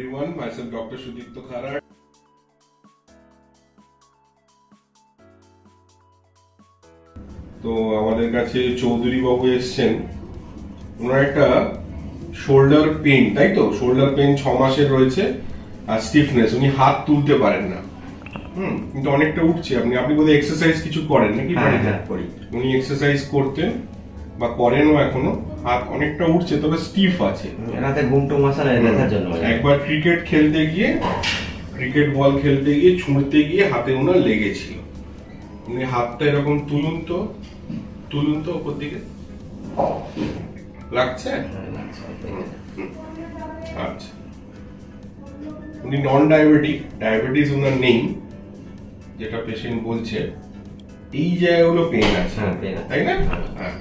everyone, myself Dr. Sudipto Khara. তো আমাদের কাছে চৌধুরী বাবু এসেছেন, ওনার একটা শোল্ডার পেইন, তাই তো? শোল্ডার পেইন 6 মাসের রয়েছে আর স্টিফনেস, উনি হাত তুলতে পারেন না। কিন্তু অনেকটা উঠছে। আপনি বোধহয় এক্সারসাইজ কিছু করেন নাকি? করি। উনি এক্সারসাইজ করতেন বা করেনও এখনো, হাত অনেকটা উঠছে তবে স্টিফ আছে। রাতে ঘুমটো মশালা ব্যথার জন্য একবার ক্রিকেট বল খেলতে গিয়ে ছুঁড়তে গিয়ে হাতে ওনার লেগেছিল। উনি হাতটা এরকম তুলুন তো উপর দিকে, লাগছে? আচ্ছা, উনি নন ডায়াবেটিস ওনার নেই, যেটা পেশেন্ট বলছে। এই জায়গাগুলো পেন আছে, তাই না? হ্যাঁ,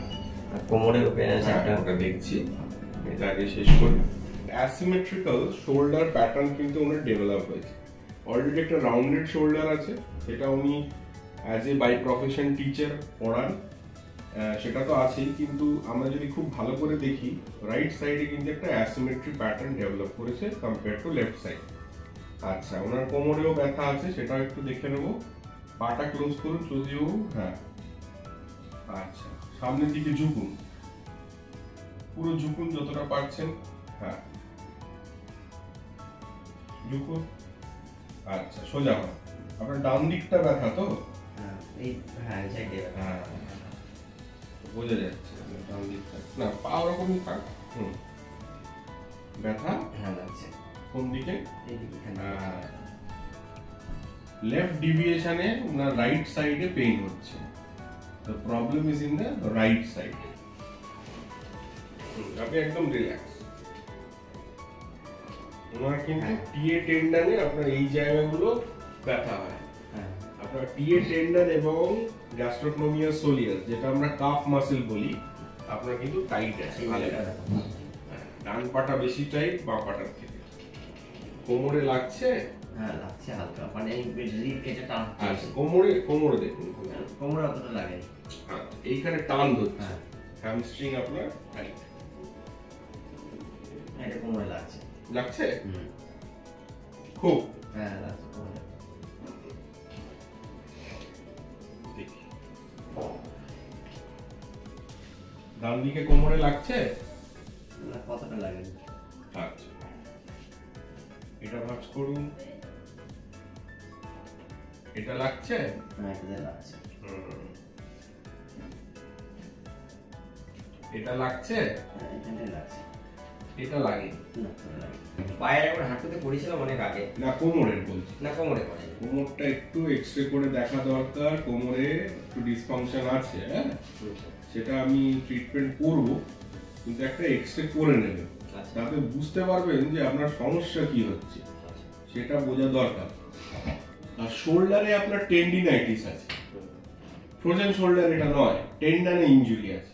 কোমরেও পেন আছে। ওটা দেখছি, এটা আগে শেষ করি। অ্যাসিমেট্রিক্যাল শোল্ডার প্যাটার্ন কিন্তু ওনার ডেভেলপ হয়েছে। অলরেডি একটা রাউন্ডেড শোল্ডার আছে, সেটা উনি as a by profession teacher পড়ান, সেটা তো আছেই। কিন্তু আমরা যদি খুব ভালো করে দেখি, রাইট সাইডে কিন্তু একটা অ্যাসিমেট্রি প্যাটার্ন ডেভেলপ করেছে কম্পেয়ার টু লেফট সাইড। আচ্ছা, ওনার কোমরেও ব্যথা আছে, সেটাও একটু দেখে নেবো। পাটা ক্লোজ করুন যদিও। হ্যাঁ, আচ্ছা, সামনের দিকে ঝুঁকুন, পুরো ঝুঁকুন যতটা পারছেন। হ্যাঁ, ঝুঁকুন। আচ্ছা, সোজা হন। আপনার ডান দিকটা ব্যথা তো? হ্যাঁ, বোঝা যাচ্ছে ডান দিকটা। না, পা ওরকমই থাক। ব্যথা কোন দিকে? লেফট ডিভিয়েশনে ওনার রাইট সাইডে পেইন হচ্ছে। The problem is in the right side. আপনি একদম রিল্যাক্স। ওনার কিন্তু টিএ টেন্ডনে আপনার এই জায়গাগুলো ব্যথা হয়। আপনার টিএ টেন্ডন এবং গ্যাস্ট্রোকনোমিয়াস সোলিয়াস, যেটা আমরা কাফ মাসল বলি, আপনার কিন্তু টাইট আছে। ডান পাটা বেশি টাইট বাঁ পাটার থেকে। কোমরে লাগছে? হ্যাঁ, লাগছে হালকা, মানে রিব কেটে টান। আচ্ছা, কোমরে দেখুন। কোমরে অতটা লাগে। এইখানে টান ধরছে, হ্যামস্ট্রিং আপনার টাইট। এটা কোমরে লাগছে? খুব? হ্যাঁ, লাগছে কোমরে। ডান দিকে কোমরে লাগছে? না, কতটা লাগে? আচ্ছা, এটা ভাঁজ করুন। এটা লাগছে? হ্যাঁ, এটা লাগছে। এটা লাগছে? হ্যাঁ, এখানে লাগছে। এটা লাগে না, পায়ের একবার হাঁটুতে পড়েছিলাম অনেক আগে। না, কোমরের বলছি। না, কোমরে পড়ে। কোমরটা একটু এক্সরে করে দেখা দরকার। কোমরে একটু ডিসফাংশন আছে, হ্যাঁ, সেটা আমি ট্রিটমেন্ট করব, কিন্তু একটা এক্সরে করে নেবেন, তাতে বুঝতে পারবেন যে আপনার সমস্যা কি হচ্ছে, সেটা বোঝা দরকার। আর শোল্ডারে আপনার টেন্ডিনাইটিস আছে, ফ্রোজেন শোল্ডার এটা নয়, টেন্ডনে ইনজুরি আছে।